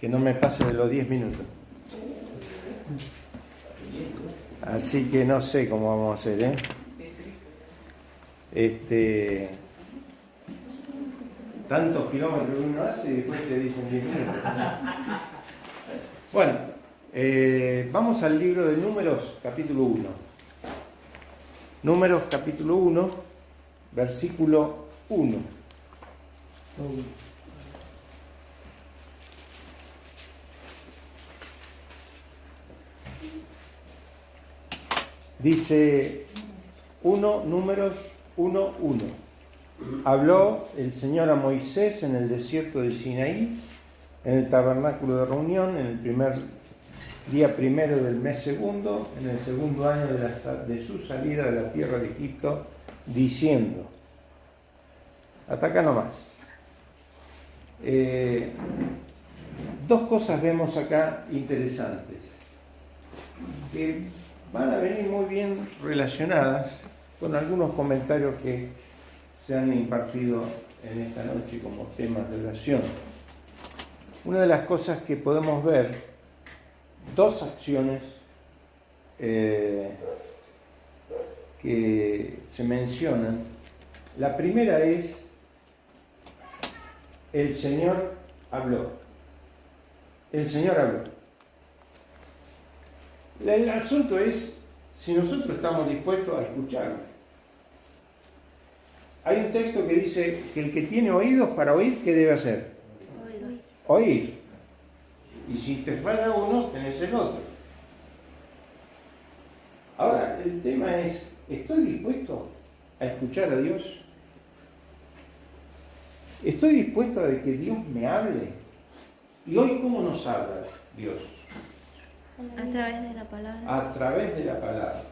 que no me pase de los 10 minutos. Así que no sé cómo vamos a hacer, tantos kilómetros que uno hace y después te dicen 10 minutos. Bueno, vamos al libro de Números, capítulo 1. Números, capítulo 1, versículo 1. Dice Números 1:1. Habló el Señor a Moisés en el desierto de Sinaí, en el tabernáculo de reunión, en el día primero del mes segundo, en el segundo año de su salida de la tierra de Egipto, diciendo, hasta acá nomás. Dos cosas vemos acá interesantes, que van a venir muy bien relacionadas con algunos comentarios que se han impartido en esta noche como temas de oración. Una de las cosas que podemos ver, dos acciones que se mencionan. La primera es, el Señor habló. El Señor habló. El asunto es si nosotros estamos dispuestos a escucharlo. Hay un texto que dice que el que tiene oídos para oír, ¿qué debe hacer? Oír. Y si te falla uno, tenés el otro. Ahora, el tema es, ¿estoy dispuesto a escuchar a Dios? ¿Estoy dispuesto a que Dios me hable? ¿Y hoy cómo nos habla Dios? A través de la palabra. A través de la palabra.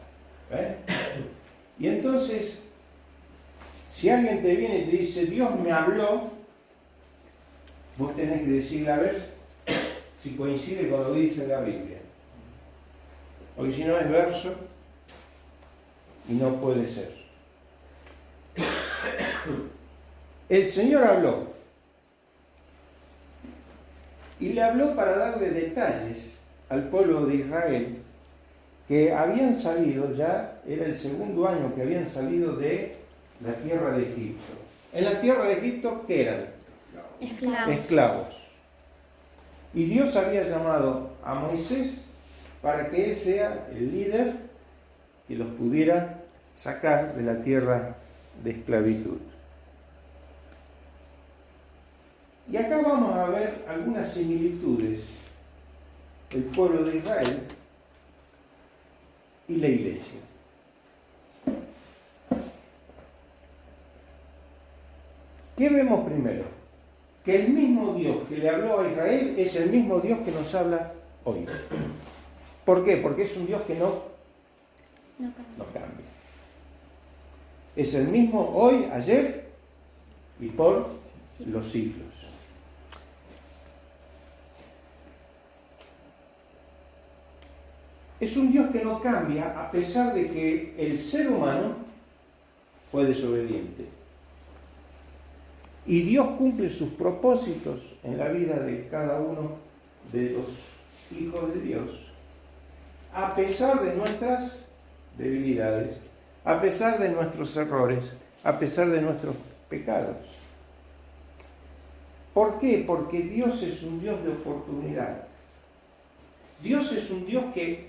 Y entonces, si alguien te viene y te dice, Dios me habló, vos tenés que decirle a ver si coincide con lo que dice la Biblia. Porque si no es verso y no puede ser. El Señor habló. Y le habló para darle detalles al pueblo de Israel que habían salido, ya era el segundo año que habían salido de la tierra de Egipto. En la tierra de Egipto, ¿qué eran? Esclavos. Y Dios había llamado a Moisés para que él sea el líder que los pudiera sacar de la tierra de esclavitud. Y acá vamos a ver algunas similitudes del pueblo de Israel y la iglesia. ¿Qué vemos primero? Que el mismo Dios que le habló a Israel es el mismo Dios que nos habla hoy. ¿Por qué? Porque es un Dios que no cambia. Es el mismo hoy, ayer y por los siglos. Es un Dios que no cambia a pesar de que el ser humano fue desobediente. Y Dios cumple sus propósitos en la vida de cada uno de los hijos de Dios, a pesar de nuestras debilidades, a pesar de nuestros errores, a pesar de nuestros pecados. ¿Por qué? Porque Dios es un Dios de oportunidad. Dios es un Dios que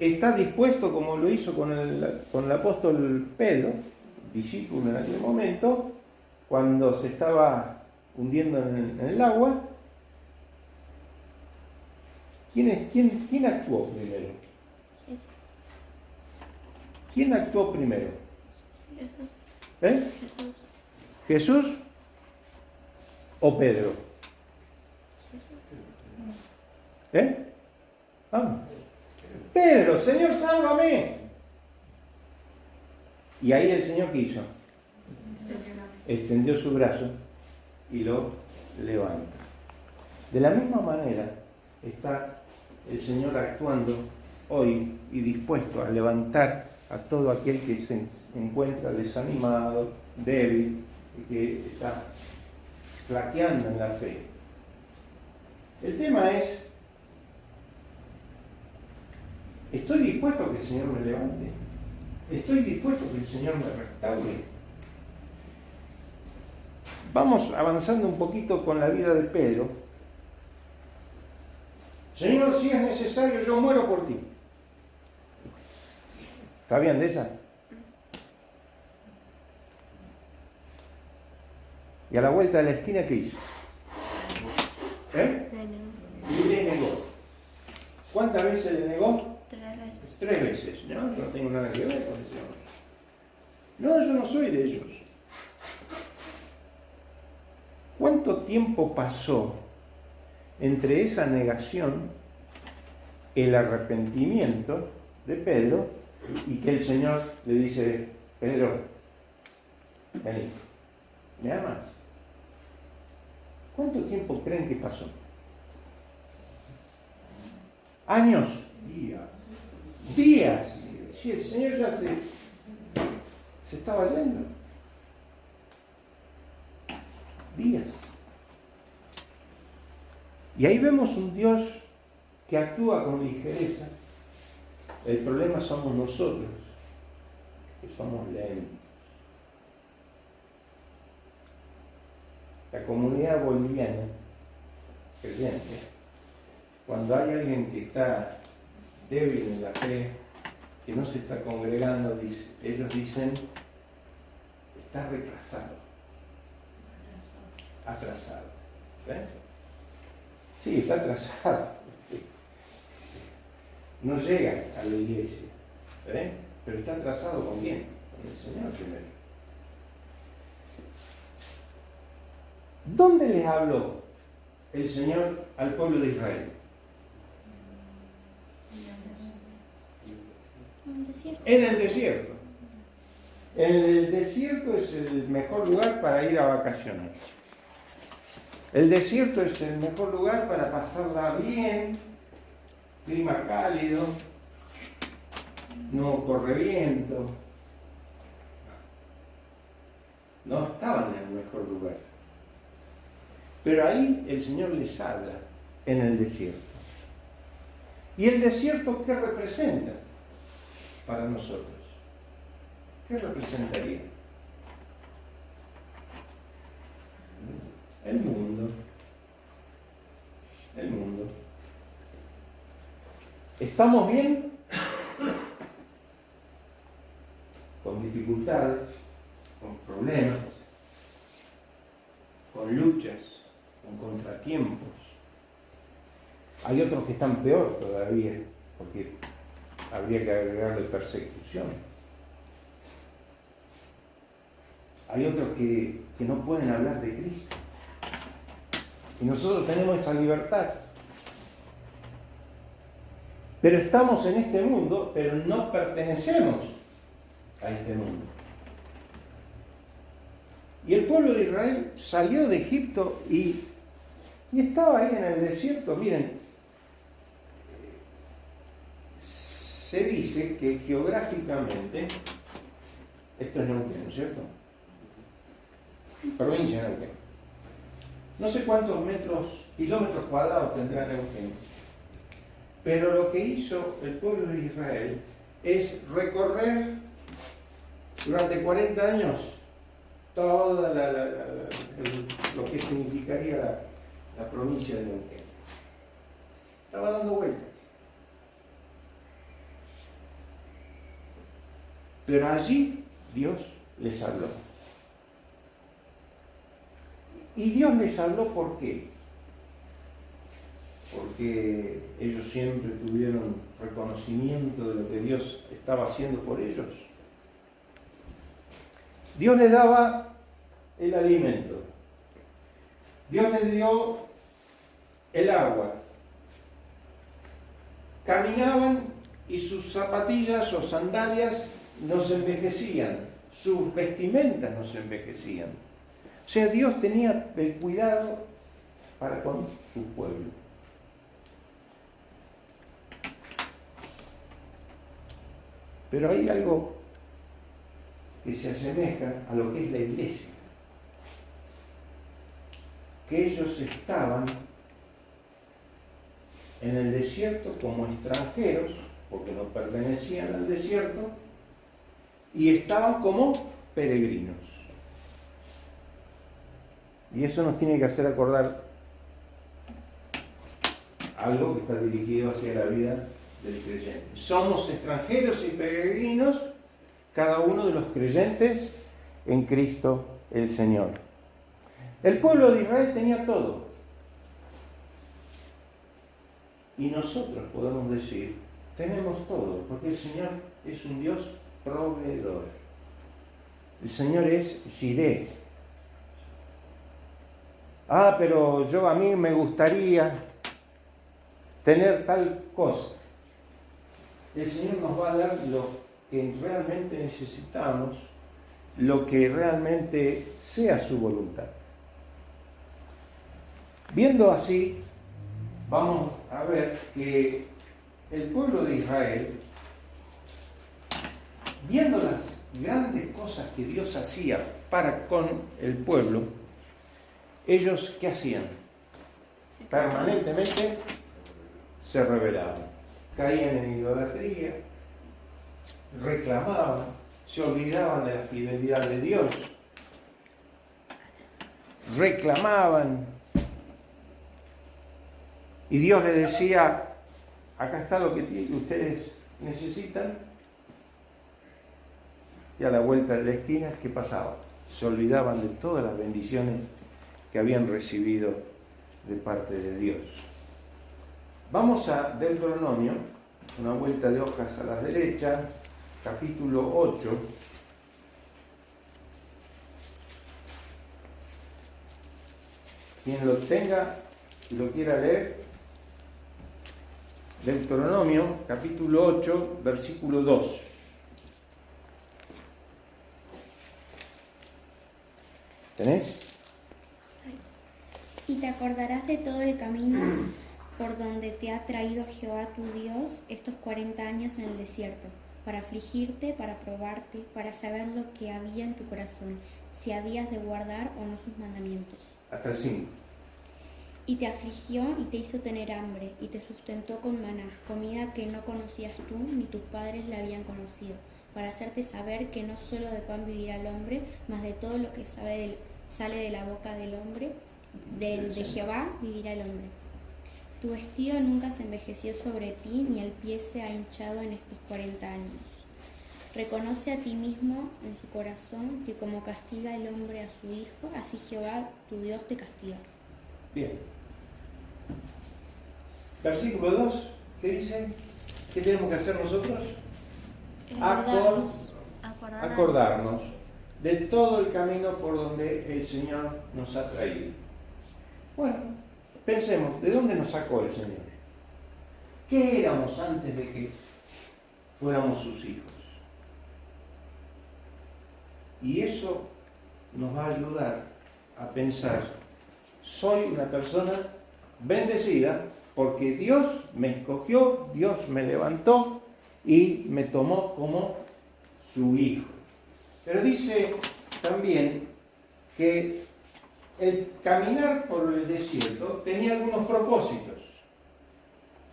está dispuesto, como lo hizo con el apóstol Pedro, discípulo en aquel momento, cuando se estaba hundiendo en el agua. ¿Quién actuó primero? Jesús. ¿Quién actuó primero? Jesús. ¿Jesús o Pedro? Vamos. Pedro, Señor, sálvame. Y ahí el Señor, ¿qué hizo? Extendió su brazo y lo levanta. De la misma manera está el Señor actuando hoy y dispuesto a levantar a todo aquel que se encuentra desanimado, débil y que está flaqueando en la fe. El tema es, ¿estoy dispuesto a que el Señor me levante? ¿Estoy dispuesto a que el Señor me restaure? Vamos avanzando un poquito con la vida de Pedro. Señor, si es necesario, yo muero por ti. ¿Sabían de esa? Y a la vuelta de la esquina, ¿qué hizo? Y le negó. ¿Cuántas veces le negó? 3 veces. 3 veces. No, yo no tengo nada que ver con ese hombre. No, yo no soy de ellos. ¿Cuánto tiempo pasó entre esa negación, el arrepentimiento de Pedro, y que el Señor le dice, Pedro, vení, ¿me amas? ¿Cuánto tiempo creen que pasó? ¿Años? Días. Sí, el Señor ya se estaba yendo. Días. Y ahí vemos un Dios que actúa con ligereza. El problema somos nosotros, que somos lentos. La comunidad boliviana, creyente, cuando hay alguien que está débil en la fe, que no se está congregando, ellos dicen, está retrasado. Atrasado. ¿Ven? Sí, está atrasado. No llega a la iglesia. ¿Ven? Pero está atrasado ¿con quién? Con el Señor primero. ¿Dónde les habló el Señor al pueblo de Israel? En el desierto. El desierto es el mejor lugar para ir a vacacionar. El desierto es el mejor lugar para pasarla bien, clima cálido, no corre viento. No estaban en el mejor lugar. Pero ahí el Señor les habla, en el desierto. ¿Y el desierto qué representa para nosotros? ¿Qué representaría? El mundo. El mundo. ¿Estamos bien? Con dificultades, con problemas, con luchas, con contratiempos. Hay otros que están peor todavía, porque habría que agregarle persecución. Hay otros que no pueden hablar de Cristo. Y nosotros tenemos esa libertad. Pero estamos en este mundo, pero no pertenecemos a este mundo. Y el pueblo de Israel salió de Egipto y estaba ahí en el desierto. Miren, se dice que geográficamente, esto es Neuquén, ¿no es cierto? Provincia de Neuquén. No sé cuántos kilómetros cuadrados tendrá Neuquén, pero lo que hizo el pueblo de Israel es recorrer durante 40 años toda lo que significaría la provincia de Neuquén. Estaba dando vueltas. Pero allí Dios les habló. Y Dios les habló ¿por qué? Porque ellos siempre tuvieron reconocimiento de lo que Dios estaba haciendo por ellos. Dios les daba el alimento. Dios les dio el agua. Caminaban y sus zapatillas o sandalias no se envejecían. Sus vestimentas no se envejecían. O sea, Dios tenía el cuidado para con su pueblo. Pero hay algo que se asemeja a lo que es la iglesia. Que ellos estaban en el desierto como extranjeros, porque no pertenecían al desierto, y estaban como peregrinos. Y eso nos tiene que hacer acordar algo que está dirigido hacia la vida del creyente. Somos extranjeros y peregrinos, cada uno de los creyentes en Cristo el Señor. El pueblo de Israel tenía todo. Y nosotros podemos decir, tenemos todo, porque el Señor es un Dios proveedor. El Señor es Jireh. Pero a mí me gustaría tener tal cosa. El Señor nos va a dar lo que realmente necesitamos, lo que realmente sea su voluntad. Viendo así, vamos a ver que el pueblo de Israel, viendo las grandes cosas que Dios hacía para con el pueblo, ellos, ¿qué hacían? Permanentemente se rebelaban, caían en idolatría, reclamaban, se olvidaban de la fidelidad de Dios, reclamaban, y Dios les decía, acá está lo que ustedes necesitan, y a la vuelta de la esquina, ¿qué pasaba? Se olvidaban de todas las bendiciones que habían recibido de parte de Dios. Vamos a Deuteronomio, una vuelta de hojas a la derecha, capítulo 8. Quien lo tenga y lo quiera leer, Deuteronomio, capítulo 8, versículo 2. ¿Tenés? Y te acordarás de todo el camino por donde te ha traído Jehová tu Dios estos 40 años en el desierto, para afligirte, para probarte, para saber lo que había en tu corazón, si habías de guardar o no sus mandamientos. Hasta el 5. Y te afligió y te hizo tener hambre, y te sustentó con maná, comida que no conocías tú ni tus padres la habían conocido, para hacerte saber que no solo de pan vivirá el hombre, mas de todo lo que sale de la boca del hombre, de Jehová vivirá el hombre. Tu vestido nunca se envejeció sobre ti, ni el pie se ha hinchado en estos 40 años. Reconoce a ti mismo en su corazón que como castiga el hombre a su hijo, así Jehová tu Dios te castiga. Bien. Versículo 2, ¿qué dice? ¿Qué tenemos que hacer nosotros? Acordarnos de todo el camino por donde el Señor nos ha traído. Bueno, pensemos, ¿de dónde nos sacó el Señor? ¿Qué éramos antes de que fuéramos sus hijos? Y eso nos va a ayudar a pensar, soy una persona bendecida porque Dios me escogió, Dios me levantó y me tomó como su hijo. Pero dice también que el caminar por el desierto tenía algunos propósitos.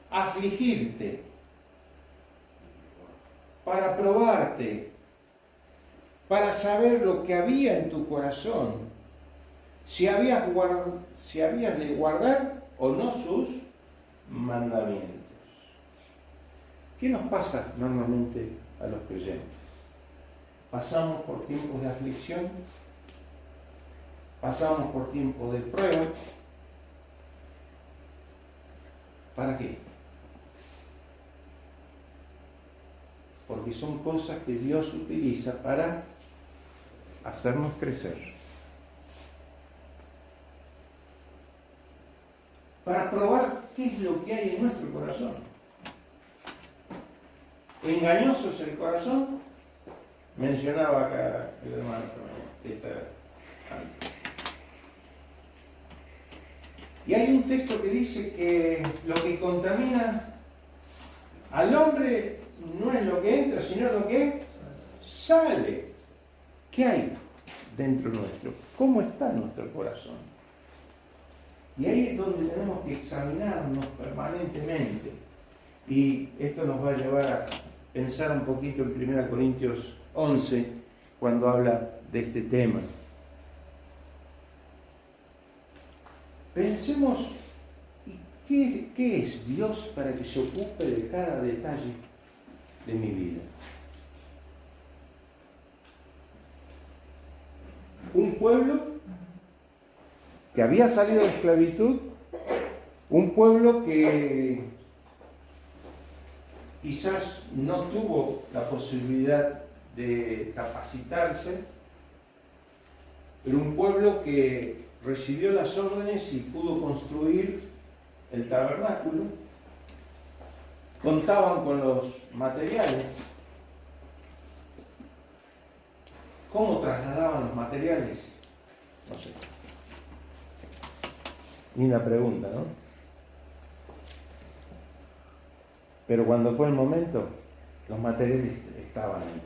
Afligirte, para probarte, para saber lo que había en tu corazón, si habías de guardar o no sus mandamientos. ¿Qué nos pasa normalmente a los creyentes? Pasamos por tiempos de aflicción, pasamos por tiempos de prueba. ¿Para qué? Porque son cosas que Dios utiliza para hacernos crecer. Para probar qué es lo que hay en nuestro corazón. Engañoso es el corazón, mencionaba acá el hermano que está antes. Y hay un texto que dice que lo que contamina al hombre no es lo que entra, sino lo que sale. ¿Qué hay dentro nuestro? ¿Cómo está nuestro corazón? Y ahí es donde tenemos que examinarnos permanentemente. Y esto nos va a llevar a pensar un poquito en 1 Corintios 11, cuando habla de este tema. Pensemos, ¿qué es Dios para que se ocupe de cada detalle de mi vida? Un pueblo que había salido de esclavitud, un pueblo que quizás no tuvo la posibilidad de capacitarse, pero un pueblo que recibió las órdenes y pudo construir el tabernáculo. Contaban con los materiales. ¿Cómo trasladaban los materiales? No sé. Ni una pregunta, ¿no? Pero cuando fue el momento, los materiales estaban ahí.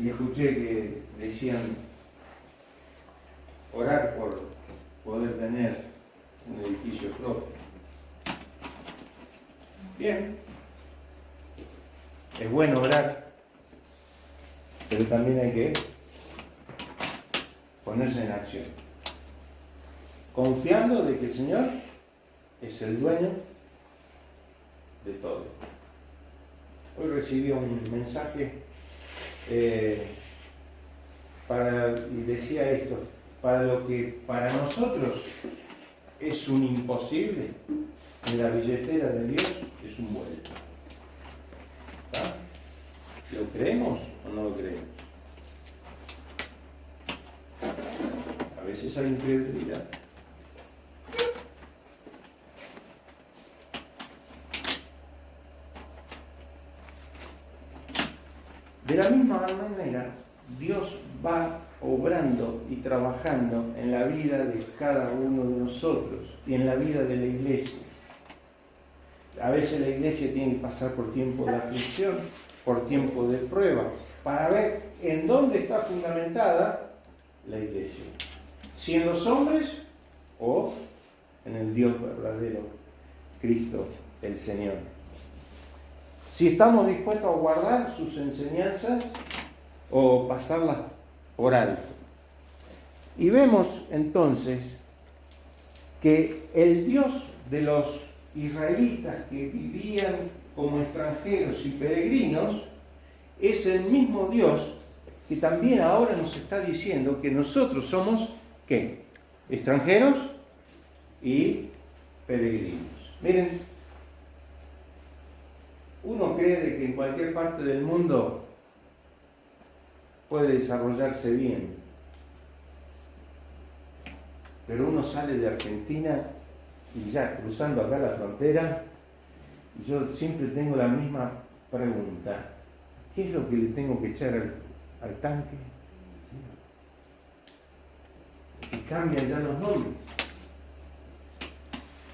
Y escuché que decían orar por poder tener un edificio propio. Bien, es bueno orar, pero también hay que ponerse en acción, confiando de que el Señor es el dueño de todo. Hoy recibí un mensaje y decía esto: para lo que para nosotros es un imposible, en la billetera de Dios es un vuelto. ¿Está? ¿Lo creemos o no lo creemos? A veces hay incredulidad. De la misma manera, Dios va obrando y trabajando en la vida de cada uno de nosotros y en la vida de la iglesia. A veces la iglesia tiene que pasar por tiempo de aflicción, por tiempo de prueba, para ver en dónde está fundamentada la iglesia. Si en los hombres o en el Dios verdadero, Cristo el Señor. Si estamos dispuestos a guardar sus enseñanzas o pasarlas por alto. Y vemos entonces que el Dios de los israelitas que vivían como extranjeros y peregrinos es el mismo Dios que también ahora nos está diciendo que nosotros somos, ¿qué? Extranjeros y peregrinos. Miren, uno cree de que en cualquier parte del mundo puede desarrollarse bien, pero uno sale de Argentina y ya cruzando acá la frontera, yo siempre tengo la misma pregunta: ¿qué es lo que le tengo que echar al tanque? Que cambian ya los nombres.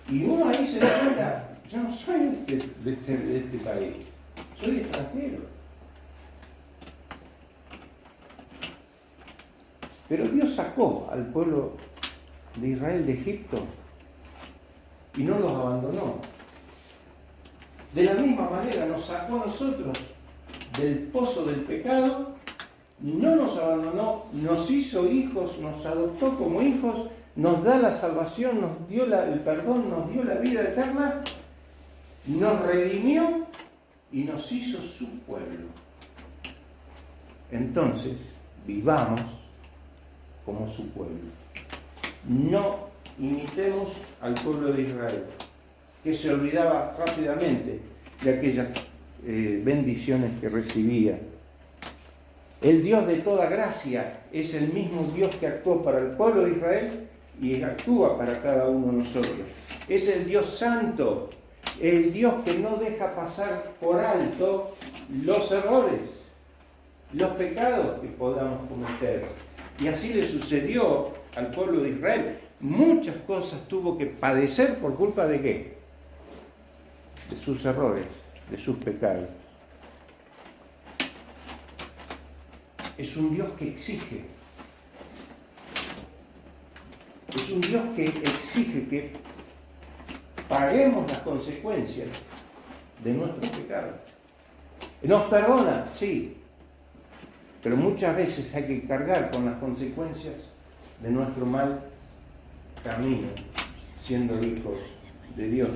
Y uno ahí se da cuenta: yo no soy de este país, soy extranjero. Pero Dios sacó al pueblo de Israel de Egipto y no los abandonó. De la misma manera nos sacó a nosotros del pozo del pecado, no nos abandonó, nos hizo hijos, nos adoptó como hijos, nos da la salvación, nos dio el perdón, nos dio la vida eterna, nos redimió y nos hizo su pueblo. Entonces, vivamos como su pueblo. No imitemos al pueblo de Israel, que se olvidaba rápidamente de aquellas bendiciones que recibía. El Dios de toda gracia es el mismo Dios que actuó para el pueblo de Israel y actúa para cada uno de nosotros. Es el Dios santo, el Dios que no deja pasar por alto los errores, los pecados que podamos cometer. Y así le sucedió al pueblo de Israel. Muchas cosas tuvo que padecer por culpa de ¿qué? De sus errores, de sus pecados. Es un Dios que exige. Es un Dios que exige que paguemos las consecuencias de nuestros pecados. Nos perdona, sí, pero muchas veces hay que cargar con las consecuencias de nuestro mal camino, siendo hijos de Dios.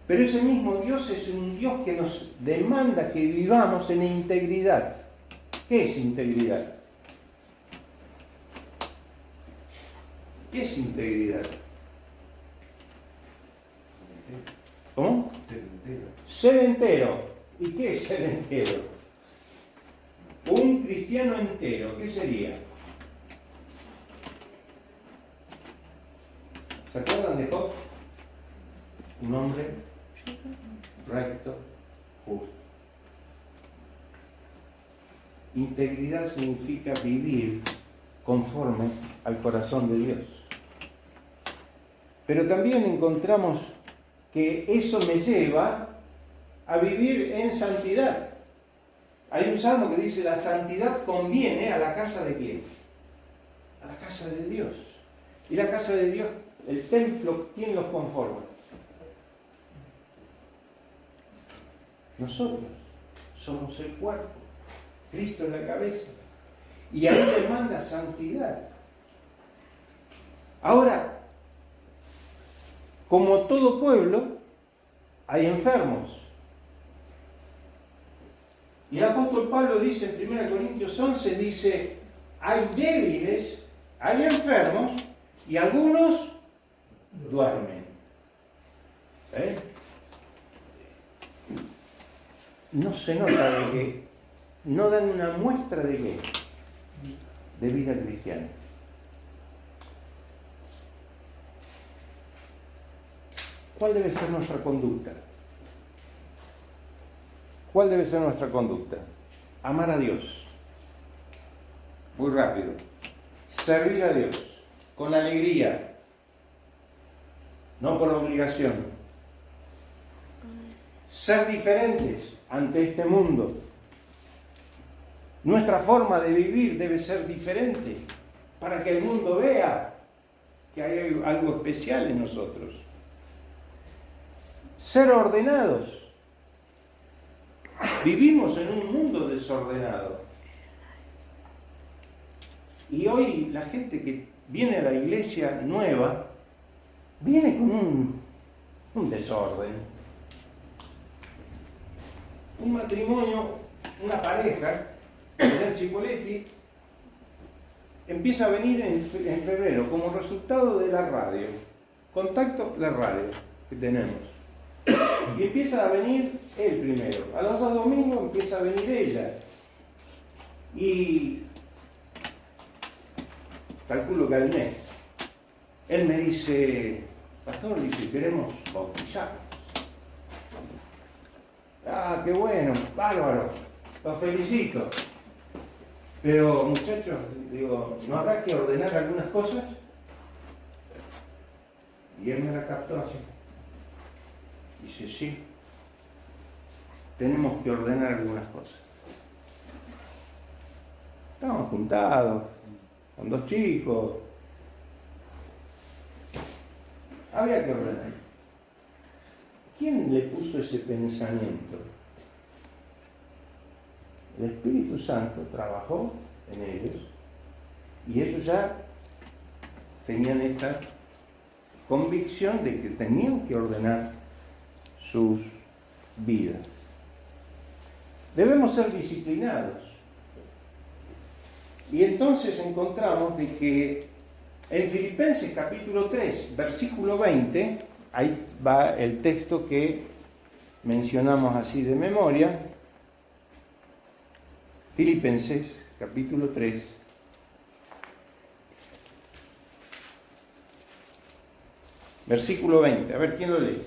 Pero ese mismo Dios es un Dios que nos demanda que vivamos en integridad. ¿Qué es integridad? ¿Qué es integridad? ¿Cómo? Ser entero. ¿Y qué es ser entero? Un cristiano entero, ¿qué sería? ¿Se acuerdan de Job? Un hombre recto, justo. Integridad significa vivir conforme al corazón de Dios. Pero también encontramos que eso me lleva a vivir en santidad. Hay un salmo que dice: la santidad conviene a la casa de ¿quién? A la casa de Dios. Y la casa de Dios, el templo, ¿quién los conforma? Nosotros somos el cuerpo, Cristo es la cabeza, y ahí demanda santidad. Ahora, como todo pueblo, hay enfermos. Y el apóstol Pablo dice en 1 Corintios 11, dice: hay débiles, hay enfermos, y algunos duermen. No se nota de que, no dan una muestra de qué, de vida cristiana. ¿Cuál debe ser nuestra conducta? ¿Cuál debe ser nuestra conducta? Amar a Dios. Muy rápido. Servir a Dios con alegría, no por obligación. Ser diferentes ante este mundo. Nuestra forma de vivir debe ser diferente para que el mundo vea que hay algo especial en nosotros. Ser ordenados. Vivimos en un mundo desordenado. Y hoy la gente que viene a la iglesia nueva viene con un desorden. Un matrimonio, una pareja, en Chipoletti, empieza a venir en febrero como resultado de la radio, contacto de radio que tenemos. Y empieza a venir él primero. A los 2 domingos empieza a venir ella. Y calculo que al mes. Él me dice: pastor, dice, queremos bautizarnos. Ah, qué bueno, bárbaro, los felicito. Pero muchachos, digo, ¿no habrá que ordenar algunas cosas? Y él me la captó así. Dice: sí, tenemos que ordenar algunas cosas. Estábamos juntados, con 2 chicos. Había que ordenar. ¿Quién le puso ese pensamiento? El Espíritu Santo trabajó en ellos y ellos ya tenían esta convicción de que tenían que ordenar sus vidas. Debemos ser disciplinados. Y entonces encontramos de que en Filipenses capítulo 3, versículo 20, ahí va el texto que mencionamos así de memoria. Filipenses capítulo 3. Versículo 20. A ver, ¿quién lo lee?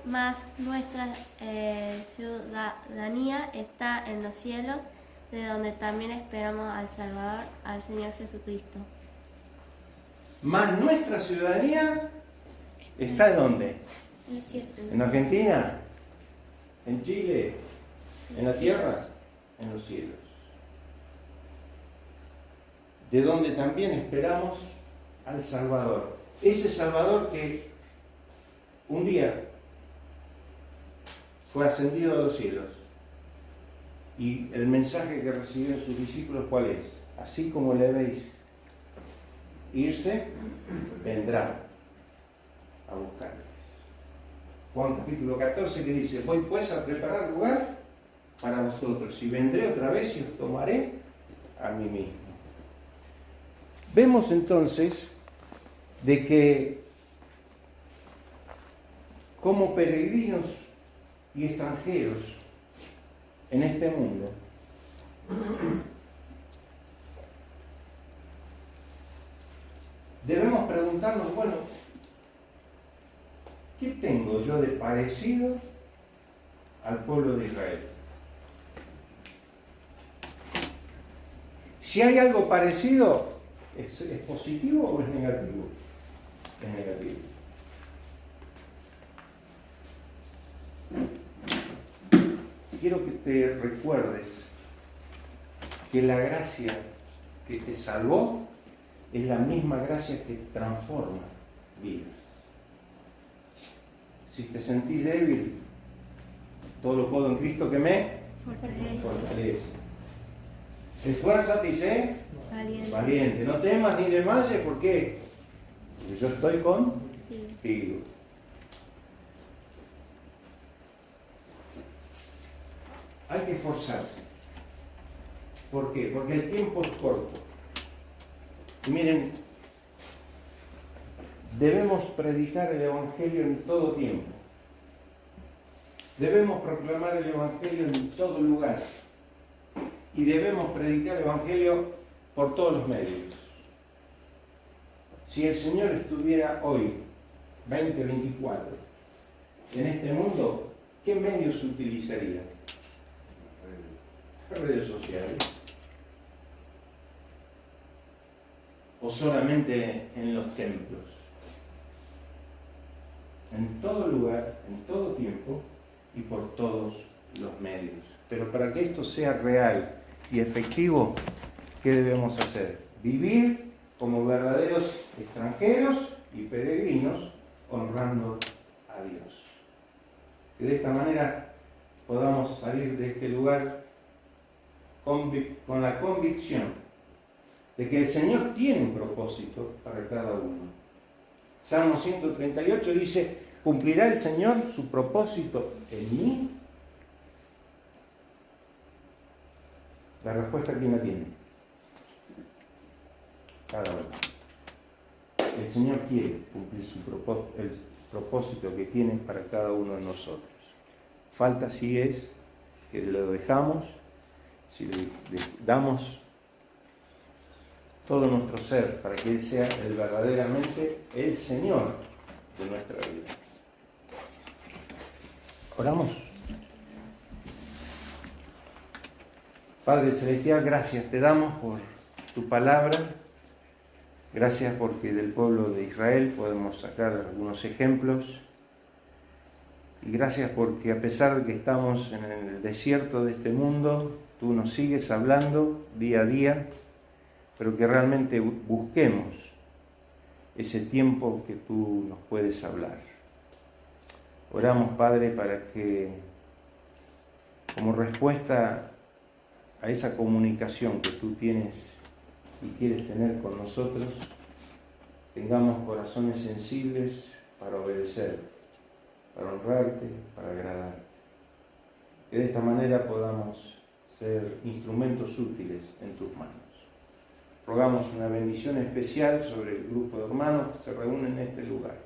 Más nuestra ciudadanía está en los cielos, de donde también esperamos al Salvador, al Señor Jesucristo. Más nuestra ciudadanía está ¿en dónde? En los cielos. ¿En Argentina? ¿En Chile? ¿En la tierra? En los cielos. de donde también esperamos al Salvador. Ese Salvador que un día fue ascendido a los cielos. Y el mensaje que recibieron sus discípulos, ¿cuál es? Así como le veis irse, vendrá a buscarles. Juan capítulo 14 que dice, voy pues a preparar lugar para vosotros y vendré otra vez y os tomaré a mí mismo. Vemos entonces de que como peregrinos y extranjeros en este mundo, debemos preguntarnos, bueno, ¿qué tengo yo de parecido al pueblo de Israel? Si hay algo parecido, ¿es positivo o es negativo? Es negativo. Quiero que te recuerdes que la gracia que te salvó es la misma gracia que transforma vidas. Si te sentís débil, todo lo puedo en Cristo que me fortalece. Esfuérzate y sé valiente. No temas ni desmayes, ¿por qué? Porque yo estoy contigo. Hay que esforzarse. ¿Por qué? Porque el tiempo es corto. Y miren, debemos predicar el Evangelio en todo tiempo. Debemos proclamar el Evangelio en todo lugar. Y debemos predicar el Evangelio por todos los medios. Si el Señor estuviera hoy, 2024, en este mundo, ¿qué medios utilizaría? Redes sociales. O solamente en los templos. En todo lugar, en todo tiempo y por todos los medios. Pero para que esto sea real y efectivo, ¿qué debemos hacer? Vivir como verdaderos extranjeros y peregrinos, honrando a Dios. Que de esta manera podamos salir de este lugar con la convicción de que el Señor tiene un propósito para cada uno. Salmo 138 dice, ¿cumplirá el Señor su propósito en mí? La respuesta, ¿quién la tiene? Cada uno. El Señor quiere cumplir el propósito que tiene para cada uno de nosotros. Falta si es que lo dejamos, si le damos todo nuestro ser para que Él sea verdaderamente el Señor de nuestra vida. Oramos. Padre Celestial, gracias te damos por tu palabra. Gracias porque del pueblo de Israel podemos sacar algunos ejemplos. Y gracias porque a pesar de que estamos en el desierto de este mundo, tú nos sigues hablando día a día, pero que realmente busquemos ese tiempo que tú nos puedes hablar. Oramos, Padre, para que como respuesta a esa comunicación que tú tienes y quieres tener con nosotros, tengamos corazones sensibles para obedecer, para honrarte, para agradarte. Que de esta manera podamos ser instrumentos útiles en tus manos. Rogamos una bendición especial sobre el grupo de hermanos que se reúnen en este lugar,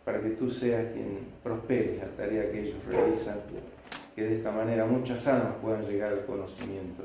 para que tú seas quien prospere la tarea que ellos realizan, que de esta manera muchas almas puedan llegar al conocimiento